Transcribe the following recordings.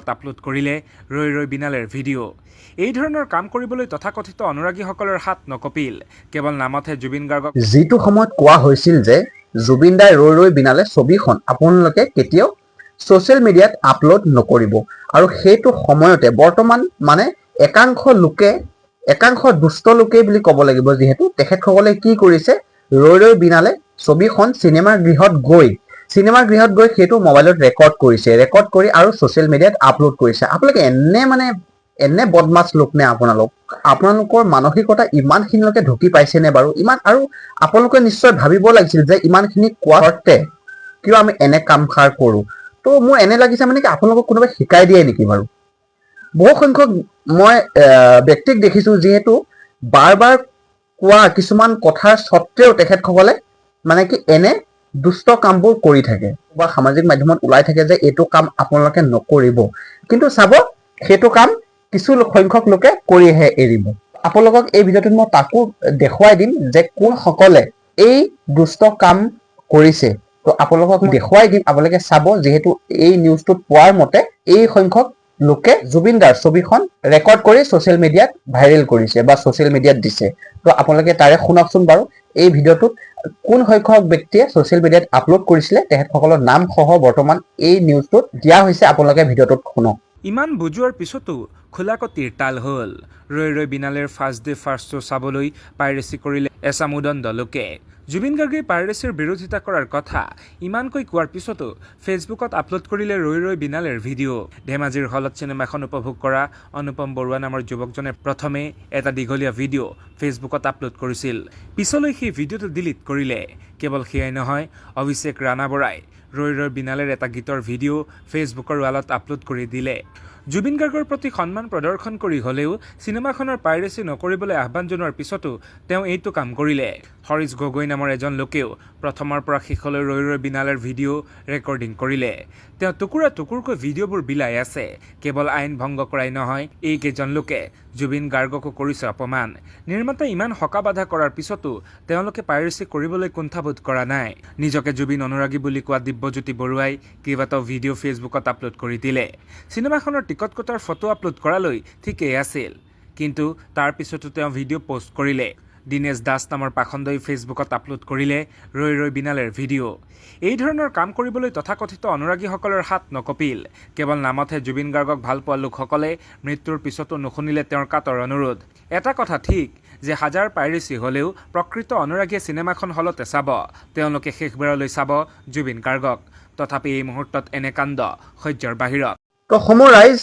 Upload কৰিলে ৰৈ ৰৈ বিনালেৰ ভিডিঅ'। এই ধৰণৰ কাম কৰিবলৈ তথাকথিত অনুৰাগীসকলৰ হাত নকঁপিল। কেৱল নামতহে জুবিন গাৰ্গক যিটো সময়ত কোৱা হৈছিল যে জুবিন দাই ৰৈ ৰৈ বিনালে ছবিখন আপোনালোকে কেতিয়াও ছ'চিয়েল মিডিয়াত আপলোড নকৰিব, আৰু সেইটো সময়তে বৰ্তমান মানে একাংশ দুষ্ট লোকে বুলি ক'ব লাগিব, যিহেতু তেখেতসকলে কি কৰিছে, ৰৈ ৰৈ বিনালে ছবিখন চিনেমা গৃহত গৈ সেইটো মোবাইলত ৰেকৰ্ড কৰি আৰু ছ'চিয়েল মিডিয়াত আপলোড কৰিছে। আপোনালোকে এনে বদমাছ লোক নে? আপোনালোকৰ মানসিকতা ইমানখিনিলৈকে ঢুকি পাইছেনে বাৰু? আৰু আপোনালোকে নিশ্চয় ভাবিব লাগিছিল যে ইমানখিনি কোৱাৰ অৰ্থে কিয় আমি এনে কামষাৰ কৰোঁ। তো মোৰ এনে লাগিছে মানে কি আপোনালোকক কোনোবাই শিকাই দিয়ে নেকি বাৰু? বহু সংখ্যক মই ব্যক্তিক দেখিছোঁ, যিহেতু বাৰ বাৰ কোৱা কিছুমান কথাৰ স্বত্তেও তেখেতসকলে মানে কি এনে দুষ্ট কামবোৰ কৰি থাকে বা সামাজিক মাধ্যমত ওলাই থাকে যে এইটো কাম আপোনালোকে নকৰিব, কিন্তু চাব সেইটো কাম কিছু সংখ্যক লোকে কৰিহে এৰিব। আপোনালোকক এই ভিডিঅ'টোত মই তাকো দেখুৱাই দিম যে কোনসকলে এই দুষ্ট কাম কৰিছে। তো আপোনালোকক দেখুৱাই দিম, আপোনালোকে চাব। যিহেতু এই নিউজটোত পোৱাৰ মতে এই সংখ্যক লোকে জুবিন দাৰ ছবিখন ৰেকৰ্ড কৰি ছ'চিয়েল মিডিয়াত ভাইৰেল কৰিছে বা ছ'চিয়েল মিডিয়াত দিছে। তো আপোনালোকে তাৰে শুনকচোন বাৰু, এই ভিডিঅ'টোত কোন সংখ্যক ব্যক্তিয়ে ছ'চিয়েল মিডিয়াত আপলোড কৰিছিলে, তেখেতসকলৰ নাম সহ বৰ্তমান এই নিউজটোত দিয়া হৈছে। আপোনালোকে ভিডিঅ'টোত শুনক। ইমান বুজোৱাৰ পিছতো খোলাকটিৰ তাল হ'ল। ৰৈ ৰৈ বিনালেৰ ফাৰ্ষ্ট ডে ফাৰ্ষ্ট শ্ব' চাবলৈ পাইৰেচি কৰিলে এচাম উদণ্ড লোকে। জুবিন গাৰ্গে পাইৰেচিৰ বিৰোধিতা কৰাৰ কথা ইমানকৈ কোৱাৰ পিছতো ফেচবুকত আপলোড কৰিলে ৰৈ ৰৈ বিনালেৰ ভিডিঅ'। ধেমাজিৰ হলত চিনেমাখন উপভোগ কৰা অনুপম বৰুৱা নামৰ যুৱকজনে প্ৰথমে এটা দীঘলীয়া ভিডিঅ' ফেচবুকত আপলোড কৰিছিল। পিছলৈ সেই ভিডিঅ'টো ডিলিট কৰিলে। কেৱল সেয়াই নহয়, অভিষেক ৰাণা বৰাই ৰৈ ৰৈ বিনালেৰ এটা গীতৰ ভিডিঅ' ফেচবুকৰ ৱালত আপলোড কৰি দিলে। জুবিন গাৰ্গৰ প্ৰতি সন্মান প্ৰদৰ্শন কৰি হ'লেও চিনেমাখনৰ পাইৰেচি নকৰিবলৈ আহ্বান জনোৱাৰ পিছতো তেওঁ এইটো কাম কৰিলে। হৰিশ গগৈ নামৰ এজন লোকেও প্ৰথমৰ পৰা শেষলৈ ৰৈ ৰৈ বিনালেৰ ভিডিঅ' ৰেকৰ্ডিং কৰিলে। তেওঁ টুকুৰা টুকুৰকৈ ভিডিঅ'বোৰ বিলাই আছে। কেৱল আইন ভংগ কৰাই নহয়, এইকেইজন লোকে জুবিন গাৰ্গকো কৰিছে অপমান। নিৰ্মাতাই ইমান হকা বাধা কৰাৰ পিছতো তেওঁলোকে পাইৰেচি কৰিবলৈ কুণ্ঠাবোধ কৰা নাই। নিজকে জুবিন অনুৰাগী বুলি কোৱা দিব্যজ্যোতি বৰুৱাই কেইবাটাও ভিডিঅ' ফেচবুকত আপলোড কৰি দিলে। চিনেমাখনৰ টিকট কটাৰ ফটো আপলোড কৰালৈ ঠিকেই আছিল, কিন্তু তাৰ পিছতো তেওঁ ভিডিঅ' পোষ্ট কৰিলে। দীনেশ দাস নামৰ পাখণ্ডই ফেচবুকত আপলোড কৰিলে ৰৈ ৰৈ বিনালেৰ ভিডিঅ'। এই ধৰণৰ কাম কৰিবলৈ তথাকথিত অনুৰাগীসকলৰ হাত নকঁপিল। কেৱল নামতহে জুবিন গাৰ্গক ভাল পোৱা লোকসকলে মৃত্যুৰ পিছতো নুশুনিলে তেওঁৰ কাতৰ অনুৰোধ। এটা কথা ঠিক যে হাজাৰ পাইৰেচি হ'লেও প্ৰকৃত অনুৰাগীয়ে চিনেমাখন হলতে চাব, তেওঁলোকে শেষবাৰলৈ চাব জুবিন গাৰ্গক। তথাপি এই মুহূৰ্তত এনে কাণ্ড সহ্যৰ বাহিৰত। তো সমূহ ৰাইজ,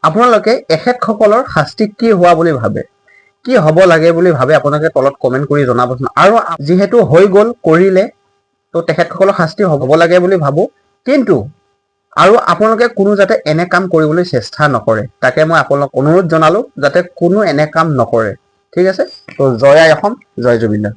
আপোনালোকে এখেতসকলৰ শাস্তি কি হোৱা বুলি ভাবে, কি হ'ব লাগে বুলি ভাবে, আপোনালোকে তলত কমেণ্ট কৰি জনাবচোন। আৰু যিহেতু হৈ গ'ল কৰিলে, তো তেখেতসকলৰ শাস্তি হ'ব লাগে বুলি ভাবোঁ, কিন্তু আৰু আপোনালোকে কোনো যাতে এনে কাম কৰিবলৈ চেষ্টা নকৰে, তাকে মই আপোনালোকক অনুৰোধ জনালোঁ যাতে কোনো এনে কাম নকৰে। ঠিক আছে? তো জয় আই অসম, জয় জুবিন দা।